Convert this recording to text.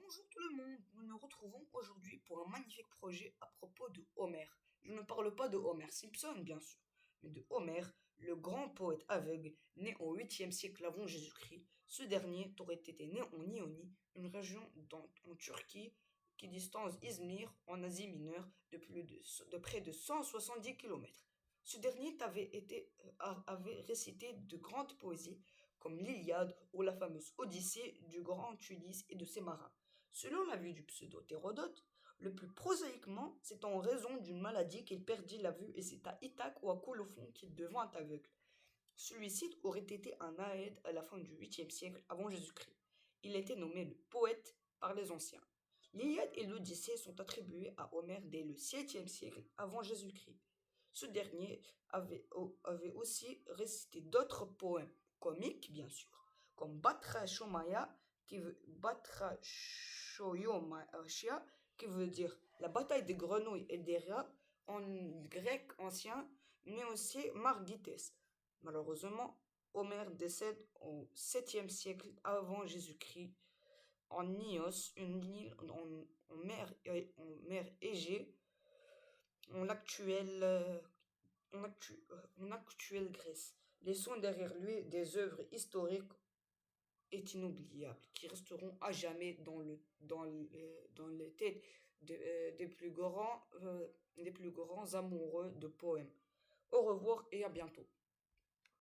Bonjour tout le monde, nous nous retrouvons aujourd'hui pour un magnifique projet à propos de Homère. Je ne parle pas de Homer Simpson, bien sûr, mais de Homère, le grand poète aveugle, né au 8e siècle avant Jésus-Christ. Ce dernier aurait été né en Ionie, une région en Turquie qui distance Izmir, en Asie mineure, de près de 170 kilomètres. Ce dernier avait récité de grandes poésies comme l'Iliade ou la fameuse Odyssée du grand Ulysse et de ses marins. Selon la vue du pseudo-Hérodote, le plus prosaïquement, c'est en raison d'une maladie qu'il perdit la vue et c'est à Ithaque ou à Colophon qu'il devint aveugle. Celui-ci aurait été un Aède à la fin du 8e siècle avant Jésus-Christ. Il était nommé le poète par les anciens. L'Iliade et l'Odyssée sont attribuées à Homère dès le 7e siècle avant Jésus-Christ. Ce dernier avait aussi récité d'autres poèmes comiques, bien sûr, comme Batrachomachia, qui veut dire la bataille des grenouilles et des rats en grec ancien, mais aussi Margites. Malheureusement, Homère décède au 7e siècle avant Jésus-Christ en Nios, une île en mer Égée, en l'actuelle Grèce, laissant derrière lui des œuvres historiques et inoubliables qui resteront à jamais dans les têtes des plus grands amoureux de poèmes. Au revoir et à bientôt.